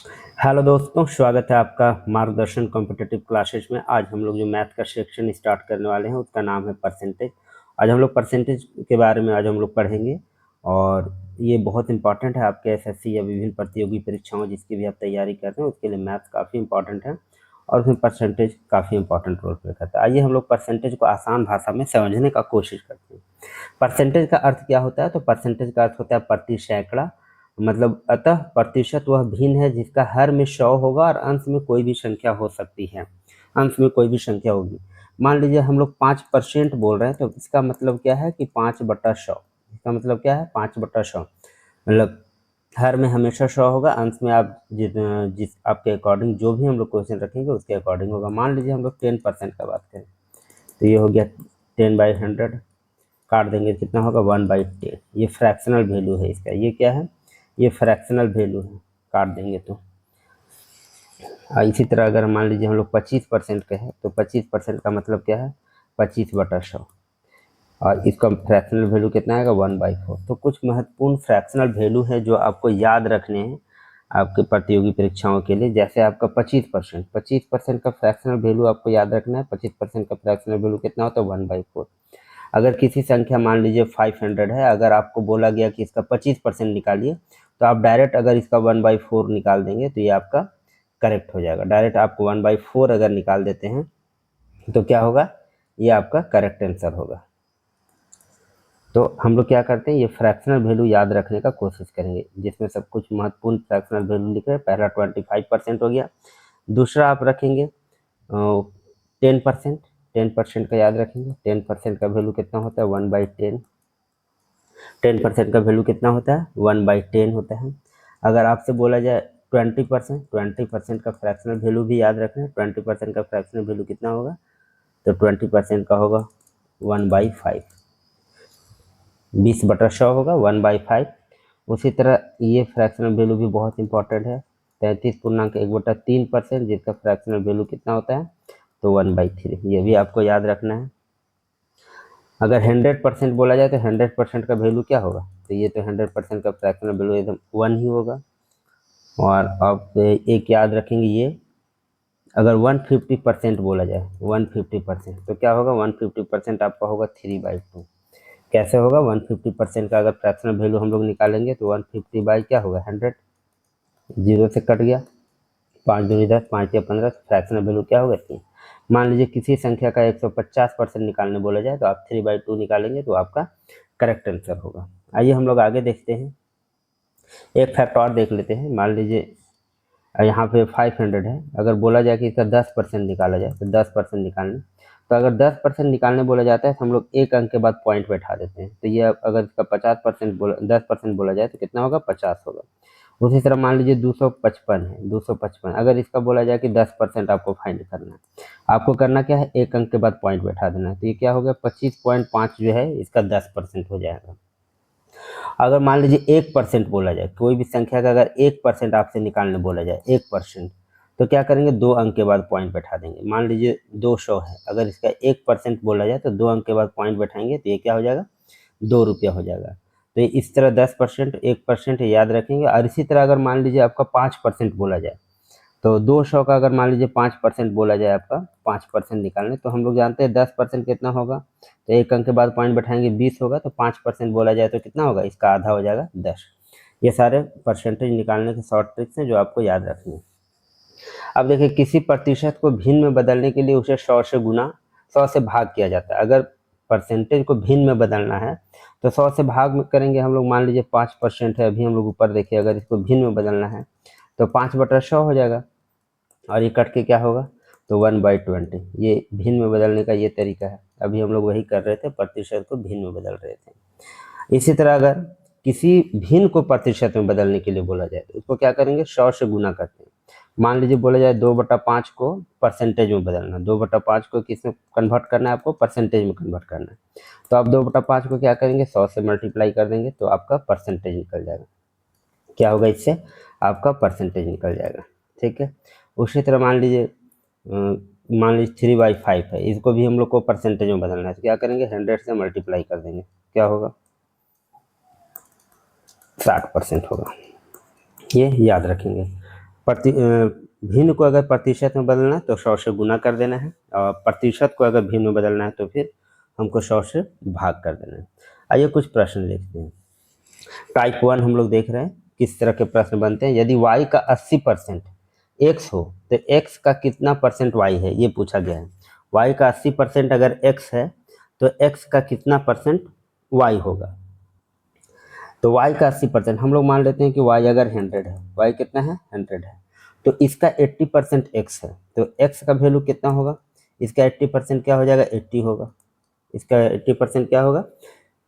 Hello दोस्तों, स्वागत है आपका मार्गदर्शन कॉम्पिटिटिव क्लासेज में। आज हम लोग जो मैथ का सेक्शन स्टार्ट करने वाले हैं उसका नाम है परसेंटेज। आज हम लोग परसेंटेज के बारे में आज हम लोग पढ़ेंगे और ये बहुत इंपॉर्टेंट है आपके एसएससी या विभिन्न प्रतियोगी परीक्षाओं जिसकी भी आप तैयारी कर रहे हैं उसके लिए मैथ काफ़ी इंपॉर्टेंट है और उसमें परसेंटेज काफ़ी इंपॉर्टेंट रोल प्ले करता है। आइए हम लोग परसेंटेज को आसान भाषा में समझने का कोशिश करते हैं। परसेंटेज का अर्थ क्या होता है? तो परसेंटेज का अर्थ होता है प्रति सैकड़ा, मतलब अतः प्रतिशत वह भिन्न है जिसका हर में 100 होगा और अंश में कोई भी संख्या हो सकती है। अंश में कोई भी संख्या होगी। मान लीजिए हम लोग 5% बोल रहे हैं तो इसका मतलब क्या है कि 5/100। इसका मतलब क्या है? 5/100 मतलब हर में हमेशा 100 होगा, अंश में आप जिस आपके अकॉर्डिंग जो भी हम लोग क्वेश्चन रखेंगे उसके अकॉर्डिंग होगा। मान लीजिए हम लोग 10% का बात करें तो ये हो गया 10/100, काट देंगे कितना होगा 1/10। ये फ्रैक्शनल वैल्यू है इसका। ये क्या है? ये फ्रैक्शनल वैल्यू है, काट देंगे तो। इसी तरह अगर मान लीजिए हम लोग 25% का है तो 25% का मतलब क्या है? 25/100 और इसका फ्रैक्शनल वैल्यू कितना आएगा? 1/4। तो कुछ महत्वपूर्ण फ्रैक्शनल वैल्यू है जो आपको याद रखने हैं आपके प्रतियोगी परीक्षाओं के लिए। जैसे आपका 25% का फ्रैक्शनल वैल्यू आपको याद रखना है। 25% का फ्रैक्शनल वैल्यू कितना होता है? 1/4। अगर किसी संख्या मान लीजिए 500 है, अगर आपको बोला गया कि इसका 25% निकालिए तो आप डायरेक्ट अगर इसका 1/4 निकाल देंगे तो ये आपका करेक्ट हो जाएगा। डायरेक्ट आपको 1/4 अगर निकाल देते हैं तो क्या होगा? ये आपका करेक्ट आंसर होगा। तो हम लोग क्या करते हैं, ये फ्रैक्शनल वैल्यू याद रखने का कोशिश करेंगे जिसमें सब कुछ महत्वपूर्ण फ्रैक्शनल वैल्यू लिख रहे हैं। पहला 25% हो गया। दूसरा आप रखेंगे 10%। 10% का याद रखेंगे। 10% का वैल्यू कितना होता है? 1/10। 10% का वैल्यू कितना होता है? 1/10 होता है। अगर आपसे बोला जाए 20% का फ्रैक्शनल वैल्यू भी याद रखना है। 20% का फ्रैक्शनल वैल्यू कितना होगा? तो 20% का होगा 1/5। 20/100 होगा 1/5। उसी तरह ये फ्रैक्शनल वैल्यू भी बहुत इंपॉर्टेंट है। 33.1/3% जिसका फ्रैक्शनल वैल्यू कितना होता है? तो 1/3। ये भी आपको याद रखना है। अगर 100% बोला जाए तो 100% का वैल्यू क्या होगा? तो ये तो 100% का फ्रैक्शनल वैल्यू एकदम 1 ही होगा। और आप एक याद रखेंगे, ये अगर 150% बोला जाए 150% तो क्या होगा? 150% आपका होगा 3/2। कैसे होगा? 150% का अगर फ्रैक्शनल वैल्यू हम लोग निकालेंगे तो 150 बाई क्या होगा? 100। जीरो से कट गया, 5 दूनी 10, 5 या 15, फ्रैक्शनल वैल्यू क्या होगा? 3। मान लीजिए किसी संख्या का 150% निकालने बोला जाए तो आप 3/2 निकालेंगे तो आपका करेक्ट आंसर होगा। आइए हम लोग आगे देखते हैं। एक फैक्ट और देख लेते हैं। मान लीजिए यहाँ पे 500 है, अगर बोला जाए कि इसका 10% निकाला जाए तो 10% निकालने, तो अगर 10% निकालने बोला जाता है तो हम लोग एक अंक के बाद पॉइंट बैठा देते हैं। तो ये अगर इसका 50% बोला 10% बोला जाए तो कितना होगा? 50 होगा। उसी तरह मान लीजिए 255 है, 255 अगर इसका बोला जाए कि 10% आपको फाइंड करना है, आपको करना क्या है? एक अंक के बाद पॉइंट बैठा देना है। तो ये क्या हो गया? 25.5 जो है इसका 10% हो जाएगा। अगर मान लीजिए 1% बोला जाए, कोई भी संख्या का अगर 1% आपसे निकालने बोला जाए 1%, तो क्या करेंगे? 2 अंक के बाद पॉइंट बैठा देंगे। मान लीजिए 200 है, अगर इसका 1% बोला जाए तो 2 अंक के बाद पॉइंट बैठाएंगे तो ये क्या हो जाएगा? 2 रुपया हो जाएगा। तो इस तरह 10%, 1% याद रखेंगे। और इसी तरह अगर मान लीजिए आपका 5% बोला जाए तो 200 का अगर मान लीजिए 5% बोला जाए, आपका 5% निकालने, तो हम लोग जानते हैं 10% कितना होगा? तो एक अंक के बाद पॉइंट बैठाएंगे 20 होगा। तो 5% बोला जाए तो कितना होगा? इसका आधा हो जाएगा 10। ये सारे परसेंटेज निकालने के शॉर्ट ट्रिक्स हैं जो आपको याद रखनी है। अब देखिए, किसी प्रतिशत को भिन्न में बदलने के लिए उसे 100 से गुना 100 से भाग किया जाता है। अगर परसेंटेज को भिन्न में बदलना है तो 100 से भाग में करेंगे हम लोग। मान लीजिए 5% है, अभी हम लोग ऊपर देखिए, अगर इसको भिन्न में बदलना है तो 5/100 हो जाएगा और ये कट के क्या होगा? तो 1/20। ये भिन्न में बदलने का ये तरीका है। अभी हम लोग वही कर रहे थे, प्रतिशत को भिन्न में बदल रहे थे। इसी तरह अगर किसी भिन्न को प्रतिशत में बदलने के लिए बोला जाए तो उसको क्या करेंगे? 100 से गुना करते हैं। मान लीजिए बोला जाए 2/5 को परसेंटेज में बदलना, 2/5 को किस में कन्वर्ट करना है? आपको परसेंटेज में कन्वर्ट करना है। तो आप 2/5 को क्या करेंगे? 100 से मल्टीप्लाई कर देंगे तो आपका परसेंटेज निकल जाएगा। क्या होगा? इससे आपका परसेंटेज निकल जाएगा। ठीक है। उसी तरह मान लीजिए 3/5 है, इसको भी हम लोग को परसेंटेज में बदलना है। तो क्या करेंगे? 100 से मल्टीप्लाई कर देंगे। क्या होगा? 60% होगा। ये याद रखेंगे। भिन्न को अगर प्रतिशत में बदलना है तो 100 से गुना कर देना है, और प्रतिशत को अगर भिन्न में बदलना है तो फिर हमको 100 से भाग कर देना है। आइए कुछ प्रश्न देखते हैं। टाइप 1 हम लोग देख रहे हैं किस तरह के प्रश्न बनते हैं। यदि y का 80% x हो तो x का कितना परसेंट y है, ये पूछा गया है। y का 80% अगर x है तो x का कितना परसेंट y होगा। तो y का 80% हम लोग मान लेते हैं कि y अगर 100 है, y कितना है 100 है, तो इसका 80% x है, तो x का वैल्यू कितना होगा, इसका 80% क्या हो जाएगा 80 होगा, इसका 80% क्या होगा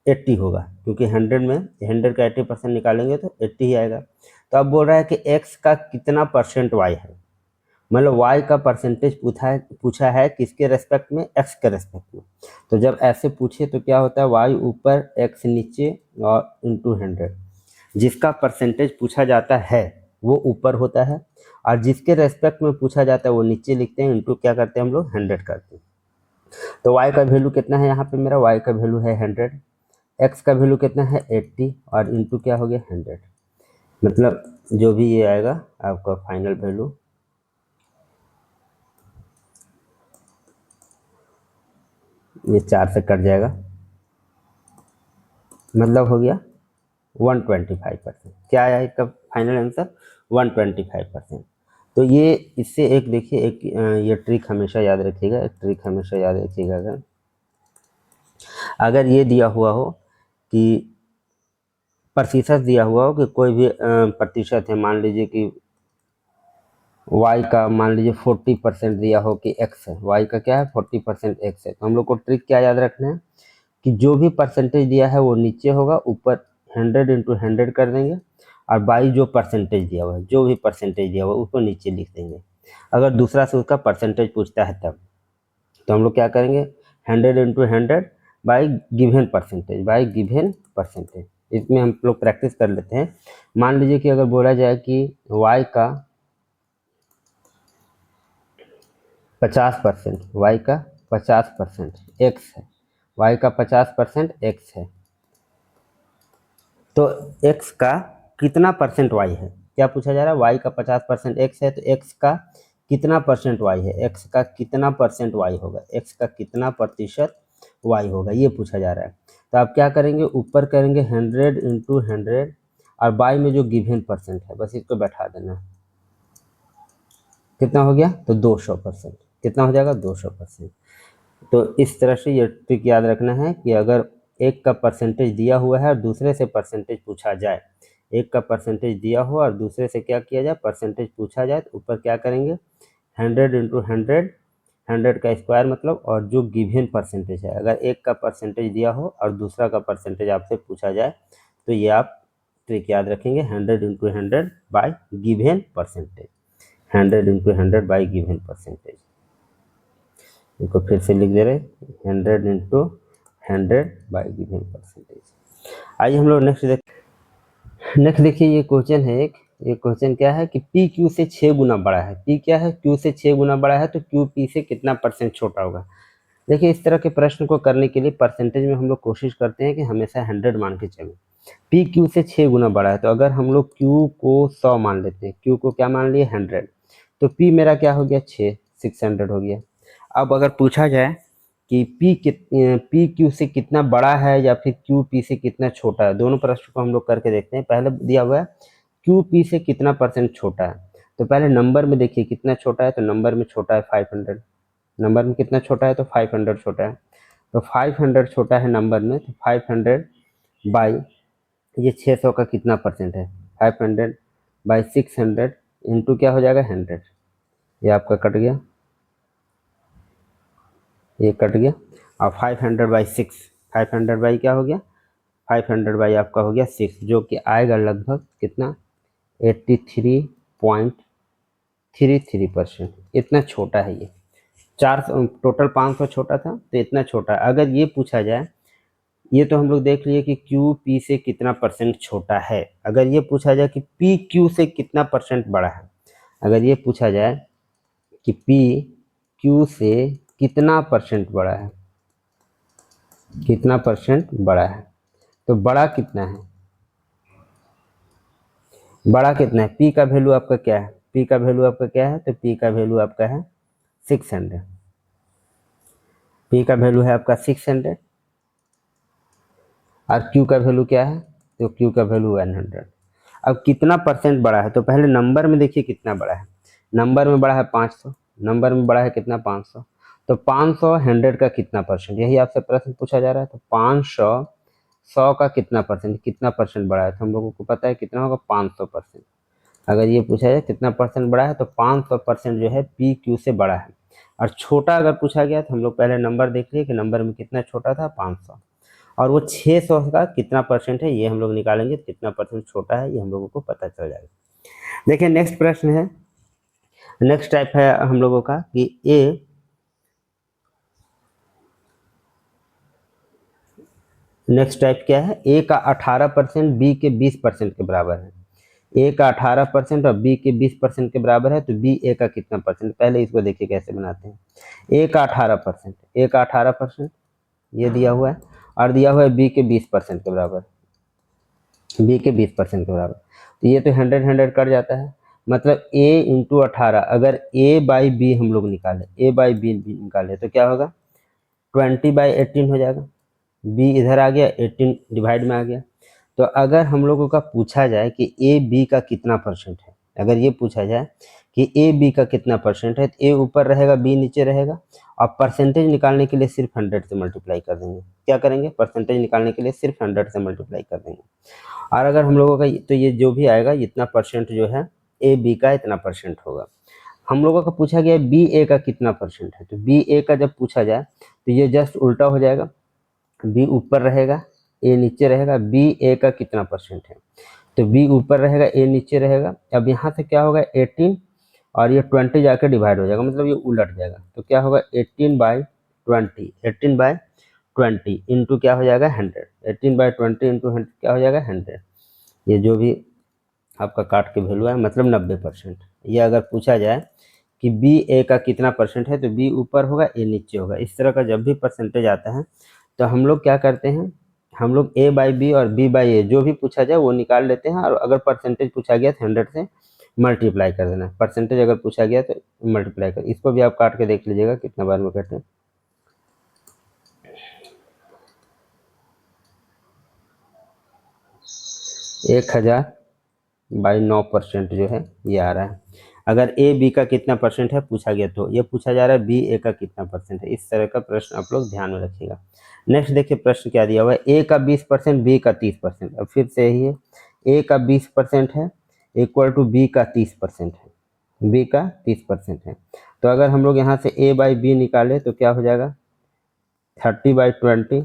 80 होगा, क्योंकि 100 में 100 का 80% निकालेंगे तो 80 ही आएगा। तो अब बोल रहा है कि x का कितना परसेंट y है, मतलब y का परसेंटेज पूछा है किसके रेस्पेक्ट में, x के रेस्पेक्ट में। तो जब ऐसे पूछे तो क्या होता है, y ऊपर x नीचे और इंटू 100, जिसका परसेंटेज पूछा जाता है वो ऊपर होता है, और जिसके रेस्पेक्ट में पूछा जाता है वो नीचे लिखते हैं, इंटू क्या करते हैं हम लोग 100 करते हैं। तो y का वैल्यू कितना है, यहाँ पे मेरा y का वैल्यू है 100, x का वैल्यू कितना है 80, और इंटू क्या हो गया 100, मतलब जो भी ये आएगा आपका फाइनल वैल्यू, ये 4 से कट जाएगा, मतलब हो गया 125%। क्या आया इसका फाइनल आंसर 125%। तो ये इससे एक देखिए एक ये ट्रिक हमेशा याद रखिएगा, एक ट्रिक हमेशा याद रखिएगा। अगर ये दिया हुआ हो कि प्रतिशत दिया हुआ हो कि कोई भी प्रतिशत है, मान लीजिए कि y का मान लीजिए 40% दिया हो कि x है, y का क्या है 40% x है, तो हम लोग को ट्रिक क्या याद रखना है कि जो भी परसेंटेज दिया है वो नीचे होगा, ऊपर 100 इंटू 100 कर देंगे, और बाई जो परसेंटेज दिया हुआ है, जो भी परसेंटेज दिया हुआ है उसको नीचे लिख देंगे। अगर दूसरा से उसका परसेंटेज पूछता है तब तो हम लोग क्या करेंगे 100 इंटू 100 बाई गिवन परसेंटेज। इसमें हम लोग प्रैक्टिस कर लेते हैं। मान लीजिए कि अगर बोला जाए कि y का 50%, y का 50% x है, y का 50% x है, तो x का कितना परसेंट y है, क्या पूछा जा रहा है, y का 50% x है तो x का कितना परसेंट y है, x का कितना परसेंट y होगा, x का कितना प्रतिशत y होगा, ये पूछा जा रहा है। तो आप क्या करेंगे, ऊपर करेंगे 100 इंटू 100, और बाई में जो गिवन परसेंट है बस इसको बैठा देना, कितना हो गया तो 200%, कितना हो जाएगा 200%। तो इस तरह से ये ट्रिक याद रखना है कि अगर एक का परसेंटेज दिया हुआ है और दूसरे से परसेंटेज पूछा जाए, एक का परसेंटेज दिया हुआ और दूसरे से क्या किया जाए परसेंटेज पूछा जाए, तो ऊपर क्या करेंगे 100 इंटू 100, 100 का स्क्वायर मतलब, और जो गिवन परसेंटेज है, अगर एक का परसेंटेज दिया हो और दूसरा का परसेंटेज आपसे पूछा जाए तो ये आप ट्रिक याद रखेंगे 100 into 100 by given percentage, 100 into 100 by given percentage. इसको फिर से लिख दे रहे 100 इंटू 100 बाई गिवन परसेंटेज। आइए हम लोग नेक्स्ट देखिए ये क्वेश्चन है एक, ये क्वेश्चन क्या है कि P Q से 6 गुना बड़ा है, P क्या है Q से 6 गुना बड़ा है, तो Q P से कितना परसेंट छोटा होगा। देखिए इस तरह के प्रश्न को करने के लिए परसेंटेज में हम लोग कोशिश करते हैं कि हमेशा 100 मान के चलें। P Q से 6 गुना बड़ा है, तो अगर हम लोग Q को 100 मान लेते हैं, Q को क्या मान लिए 100, तो P मेरा क्या हो गया 600 हो गया। अब अगर पूछा जाए कि P Q से कितना बड़ा है या फिर Q P से कितना छोटा है, दोनों प्रश्न को हम लोग करके देखते हैं। पहले दिया हुआ है Q P से कितना परसेंट छोटा है, तो पहले नंबर में देखिए कितना छोटा है, तो नंबर में छोटा है 500, नंबर में कितना छोटा है तो 500 छोटा है, तो 500 छोटा है नंबर में, तो 500 बाई ये 600 का कितना परसेंट है, 500 बाई 600 इंटू क्या हो जाएगा 100, ये आपका कट गया, ये कट गया, और 500 बाई 6, 500 बाई क्या हो गया 500 बाई आपका हो गया 6, जो कि आएगा लगभग कितना 83.33%। इतना छोटा है ये, टोटल 500 छोटा था तो इतना छोटा। अगर ये पूछा जाए, ये तो हम लोग देख लिए कि Q P से कितना परसेंट छोटा है, अगर ये पूछा जाए कि P Q से कितना परसेंट बड़ा है, अगर ये पूछा जाए कि P Q से कितना परसेंट बड़ा है, कितना परसेंट बड़ा है, तो बड़ा कितना है, बड़ा कितना है, P का वैल्यू आपका क्या है, पी का वैल्यू आपका क्या है, तो पी का वैल्यू आपका है 600। पी का वैल्यू है आपका 600 और क्यू का वैल्यू क्या है, तो क्यू का वैल्यू 100। अब कितना परसेंट बड़ा है, तो पहले नंबर में देखिए कितना बड़ा है। नंबर में बड़ा है 500, नंबर में बड़ा है कितना 500, तो 500 100 का कितना परसेंट, यही आपसे प्रश्न पूछा जा रहा है। तो 500 100 का कितना परसेंट बड़ा है, तो हम लोगों को पता है कितना होगा 500%। अगर ये पूछा जाए कितना परसेंट बड़ा है, तो 500% जो है पी क्यू से बड़ा है। और छोटा अगर पूछा गया तो हम लोग पहले नंबर देख लिए कि नंबर में कितना छोटा था 500, और वो 600 का कितना परसेंट है ये हम लोग निकालेंगे, कितना परसेंट छोटा है ये हम लोगों को पता चल जाएगा। देखिए नेक्स्ट प्रश्न है, नेक्स्ट टाइप है हम लोगों का कि नेक्स्ट टाइप क्या है, ए का 18% बी के 20% के बराबर है। ए का 18% और बी के 20% के बराबर है, तो बी ए का कितना परसेंट, पहले इसको देखिए कैसे बनाते हैं। ए का 18%, ए का 18% ये दिया हुआ है, और दिया हुआ है बी के 20% के बराबर, बी के 20% के बराबर। तो ये तो 100 कट जाता है, मतलब ए इंटू 18, अगर ए बाई बी हम लोग निकालें, ए बाई बी निकालें तो क्या होगा 20/18 हो जाएगा। बी इधर आ गया, 18 डिवाइड में आ गया। तो अगर हम लोगों का पूछा जाए कि ए बी का कितना परसेंट है, अगर ये पूछा जाए कि ए बी का कितना परसेंट है, तो ए ऊपर रहेगा बी नीचे रहेगा, और परसेंटेज निकालने के लिए सिर्फ 100 से मल्टीप्लाई कर देंगे। क्या करेंगे, परसेंटेज निकालने के लिए सिर्फ 100 से मल्टीप्लाई कर देंगे। और अगर हम लोगों का तो ये जो भी आएगा इतना परसेंट जो है ए बी का इतना परसेंट होगा। हम लोगों का पूछा गया बी ए का कितना परसेंट है, तो बी ए का जब पूछा जाए तो ये जस्ट उल्टा हो जाएगा, बी ऊपर रहेगा ए नीचे रहेगा। बी ए का कितना परसेंट है, तो बी ऊपर रहेगा ए नीचे रहेगा। अब यहाँ से क्या होगा 18 और ये 20 जाकर डिवाइड हो जाएगा, मतलब ये उलट जाएगा। तो क्या होगा 18/20, 18/20 इंटू क्या हो जाएगा 100, 18/20 इंटू 100 क्या हो जाएगा 100। ये जो भी आपका काट के वैल्यू है मतलब 90%। ये अगर पूछा जाए कि बी ए का कितना परसेंट है, तो बी ऊपर होगा ए नीचे होगा। इस तरह का जब भी परसेंटेज आता है तो हम लोग क्या करते हैं, हम लोग ए बाई बी और बी बाई ए जो भी पूछा जाए वो निकाल लेते हैं, और अगर परसेंटेज पूछा गया तो 100 से मल्टीप्लाई कर देना। परसेंटेज अगर पूछा गया तो मल्टीप्लाई कर, इसको भी आप काट के देख लीजिएगा कितना बार में करते हैं। 1000/9% जो है ये आ रहा है। अगर ए बी का कितना परसेंट है पूछा गया, तो ये पूछा जा रहा है बी ए का कितना परसेंट है। इस तरह का प्रश्न आप लोग ध्यान में रखिएगा। नेक्स्ट देखिए प्रश्न क्या दिया हुआ है, ए का 20% बी का 30%। अब फिर से यही है, ए का 20% है इक्वल टू बी का 30% है, बी का 30% है। तो अगर हम लोग यहाँ से ए बाई बी निकाले तो क्या हो जाएगा 30/20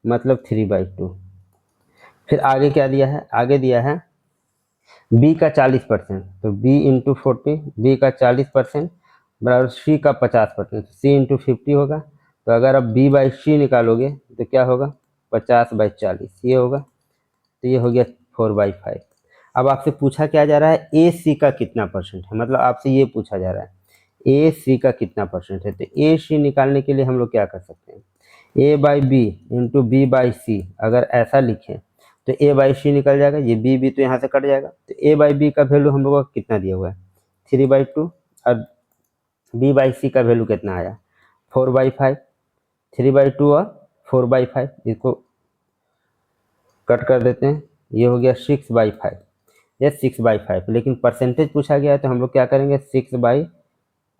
मतलब 3/2। फिर आगे क्या दिया है, आगे दिया है बी का 40%, तो बी इंटू 40, बी का 40% बराबर सी का 50%, सी इंटू 50 होगा। तो अगर आप बी बाई सी निकालोगे तो क्या होगा 50/40 ये होगा। तो ये हो गया 4/5। अब आपसे पूछा क्या जा रहा है ए सी का कितना परसेंट है, मतलब आपसे ये पूछा जा रहा है ए सी का कितना परसेंट है। तो ए सी निकालने के लिए हम लोग क्या कर सकते हैं, A by B into B by C अगर ऐसा लिखें तो ए बाई सी निकल जाएगा, ये बी बी तो यहाँ से कट जाएगा। तो ए बाई बी का वैल्यू हम लोगों को कितना दिया हुआ है 3/2, और बी बाई सी का वैल्यू कितना आया 4/5। 3/2 और 4/5 इसको कट कर देते हैं, ये हो गया 6/5, ये 6/5। लेकिन परसेंटेज पूछा गया है तो हम लोग क्या करेंगे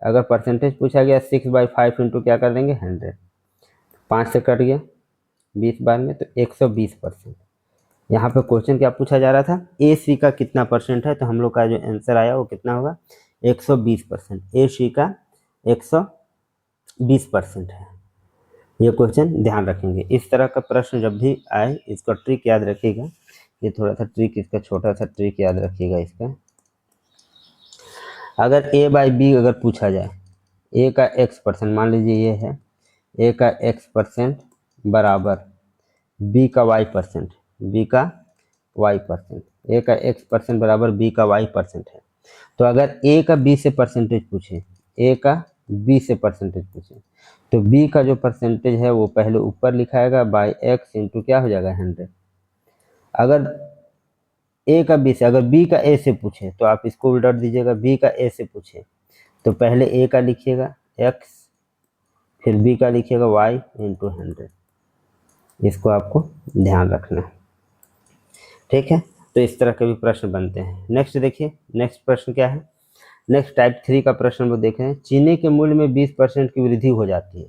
अगर परसेंटेज पूछा गया 6/5 इंटू क्या कर देंगे 100, 5 से कट गया 20 बार में तो 120%। यहाँ पे क्वेश्चन क्या पूछा जा रहा था ए सी का कितना परसेंट है, तो हम लोग का जो आंसर आया वो कितना होगा 120%। ए सी का 120% है। ये क्वेश्चन ध्यान रखेंगे। इस तरह का प्रश्न जब भी आए इसका ट्रिक याद रखिएगा। ये थोड़ा सा ट्रिक इसका छोटा सा ट्रिक याद रखिएगा इसका। अगर ए बाई बी अगर पूछा जाए, ए का x% मान लीजिए ये है, ए का x% बराबर बी का y%, बी का y%, ए का x% बराबर बी का y% है। तो अगर ए का बी से परसेंटेज पूछे, ए का बी से परसेंटेज पूछे, तो बी का जो परसेंटेज है वो पहले ऊपर लिखाएगा बाई एक्स इंटू क्या हो जाएगा 100। अगर ए का बी से, अगर बी का ए से पूछे तो आप इसको उल्टा दीजिएगा, बी का ए से पूछे तो पहले ए का लिखिएगा एक्स, फिर बी का लिखिएगा वाई इंटू 100। इसको आपको ध्यान रखना है, ठीक है। तो इस तरह के भी प्रश्न बनते हैं। नेक्स्ट देखिए, नेक्स्ट प्रश्न क्या है। नेक्स्ट टाइप 3 का प्रश्न हम लोग देख रहे हैं। चीनी के मूल्य में 20% की वृद्धि हो जाती है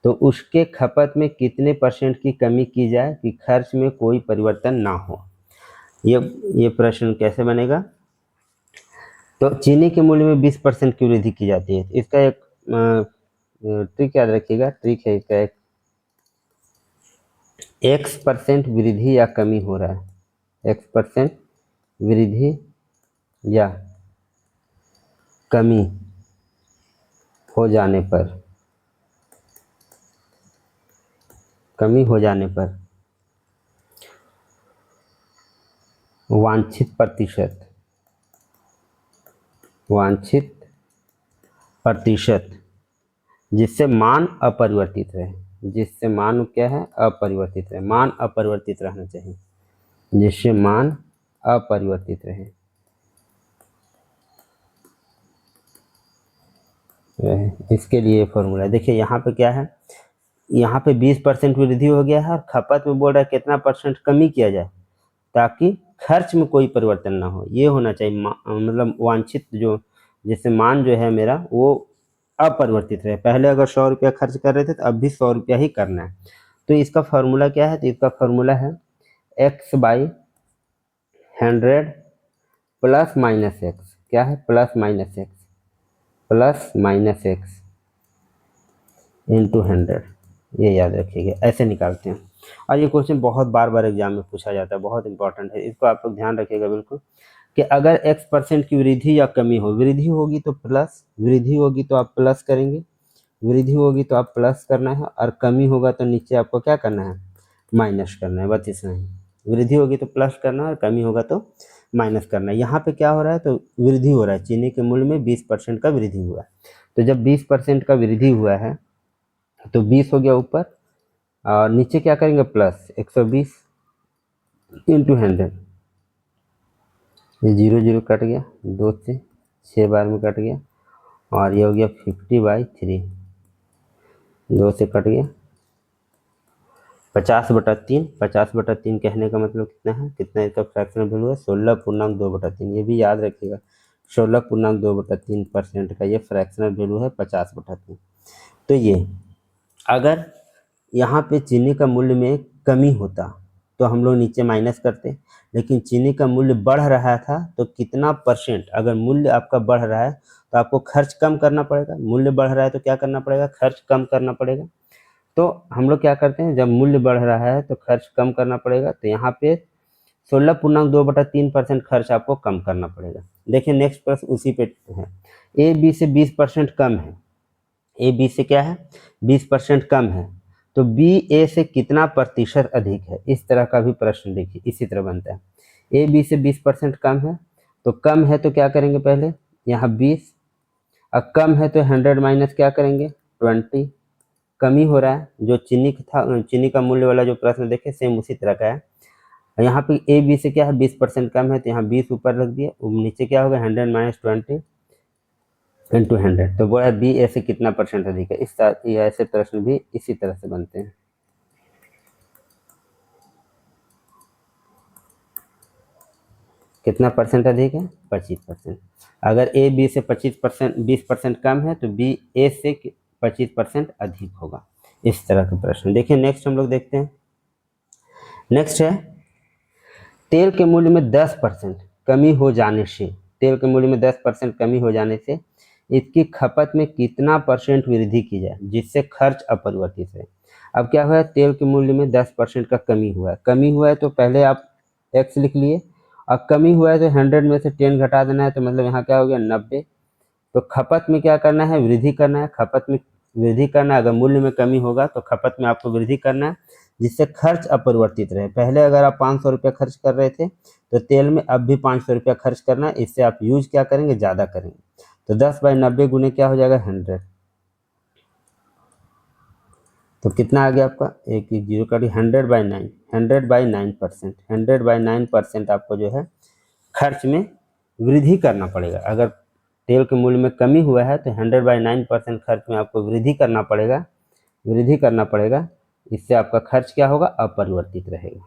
तो उसके खपत में कितने % की कमी की जाए कि खर्च में कोई परिवर्तन ना हो। ये प्रश्न कैसे बनेगा। तो चीनी के मूल्य में 20% की वृद्धि की जाती है। इसका एक ट्रिक याद रखिएगा, ट्रिक है इसका एक, x% वृद्धि या कमी हो रहा है, x% वृद्धि या कमी हो जाने पर, कमी हो जाने पर वांछित प्रतिशत, वांछित प्रतिशत जिससे मान अपरिवर्तित रहे, जिससे मान क्या है अपरिवर्तित रहे, मान अपरिवर्तित रहना चाहिए, जिससे मान अपरिवर्तित रहे, इसके लिए फॉर्मूला है। देखिए यहाँ पे क्या है, यहाँ पे 20% वृद्धि हो गया है और खपत में बोल रहा है कितना % कमी किया जाए ताकि खर्च में कोई परिवर्तन ना हो। ये होना चाहिए मतलब वांछित जो, जैसे मान जो है मेरा वो अपरिवर्तित रहे। पहले अगर 100 रुपया खर्च कर रहे थे तो अब भी 100 रुपया ही करना है। तो इसका फार्मूला क्या है, तो इसका फार्मूला है x/100 प्लस माइनस एक्स, क्या है plus minus x, plus minus x into 100। ये याद रखिएगा, ऐसे निकालते हैं। और ये क्वेश्चन बहुत बार बार एग्जाम में पूछा जाता है, बहुत इंपॉर्टेंट है, इसको आप लोग ध्यान रखिएगा बिल्कुल कि अगर x% की वृद्धि या कमी हो, वृद्धि होगी तो प्लस, वृद्धि होगी तो आप प्लस करेंगे, वृद्धि होगी तो आप प्लस करना है, और कमी होगा तो नीचे आपको क्या करना है माइनस करना है, बस इतना ही। वृद्धि होगी तो प्लस करना है और कमी होगा तो माइनस करना है। यहाँ पे क्या हो रहा है, तो वृद्धि हो रहा है, चीनी के मूल्य में 20% का वृद्धि हुआ है। तो जब 20% का वृद्धि हुआ है तो 20 हो गया ऊपर और नीचे क्या करेंगे प्लस 120 इंटू 100। ये 0 0 कट गया, 2 से 6 बार में कट गया, और ये हो गया 50/3, 2 से कट गया 50/3। 50/3 कहने का मतलब कितना है, कितना इसका फ्रैक्शनल वैल्यू है 16.2/3। ये भी याद रखिएगा 16.2/3% का ये फ्रैक्शनल वैल्यू है 50/3। तो ये अगर यहाँ पे चीनी का मूल्य में कमी होता तो हम लोग नीचे माइनस करते, लेकिन चीनी का मूल्य बढ़ रहा था तो कितना %, अगर मूल्य आपका बढ़ रहा है तो आपको खर्च कम करना पड़ेगा, मूल्य बढ़ रहा है तो क्या करना पड़ेगा खर्च कम करना पड़ेगा। तो हम लोग क्या करते हैं, जब मूल्य बढ़ रहा है तो खर्च कम करना पड़ेगा, तो यहाँ पे 16.2/3% खर्च आपको कम करना पड़ेगा। देखिए नेक्स्ट प्रश्न उसी पे है, ए बी से 20% कम है, ए बी से क्या है 20% कम है, तो बी ए से कितना प्रतिशत अधिक है। इस तरह का भी प्रश्न देखिए इसी तरह बनता है। ए बी से 20% कम है, तो कम है तो क्या करेंगे पहले यहाँ 20, अब कम है तो 100 माइनस क्या करेंगे 20। कमी हो रहा है, जो चीनी का था, चीनी का मूल्य वाला जो प्रश्न देखे सेम उसी तरह का है। यहाँ पे ए बी से क्या है 20% कम है, तो यहाँ 20 ऊपर रख दिए, नीचे क्या होगा 100 माइनस 20 इंटू 100। तो बोला बी ए से कितना % अधिक है। इस तरह ऐसे प्रश्न भी इसी तरह से बनते हैं। कितना % अधिक है 25%। अगर ए बी से 20% कम है तो बी ए से 25% अधिक होगा। इस तरह के प्रश्न देखिए। नेक्स्ट हम लोग देखते हैं, नेक्स्ट है तेल के मूल्य में 10% कमी हो जाने से, तेल के मूल्य में 10% कमी हो जाने से इसकी खपत में कितना % वृद्धि की जाए जिससे खर्च अपरिवर्तित है। अब क्या हुआ है, तेल के मूल्य में 10% का कमी हुआ है, कमी हुआ है तो पहले आप x लिख लिए, और कमी हुआ है तो 100 में से 10 घटा देना है, तो मतलब यहाँ क्या हो गया 90। तो खपत में क्या करना है वृद्धि करना है, खपत में वृद्धि करना है। अगर मूल्य में कमी होगा तो खपत में आपको वृद्धि करना है जिससे खर्च अपरिवर्तित रहे। पहले अगर आप 500 रुपया खर्च कर रहे थे तो तेल में अब भी 500 रुपया खर्च करना है, इससे आप यूज क्या करेंगे ज़्यादा करेंगे। तो 10/90 गुने क्या हो जाएगा 100, तो कितना आ गया आपका एक 0 का 100/9, 100/9%, 100/9% आपको जो है खर्च में वृद्धि करना पड़ेगा। अगर तेल के मूल्य में कमी हुआ है तो 100/9% खर्च में आपको वृद्धि करना पड़ेगा। इससे आपका खर्च क्या होगा, अपरिवर्तित रहेगा।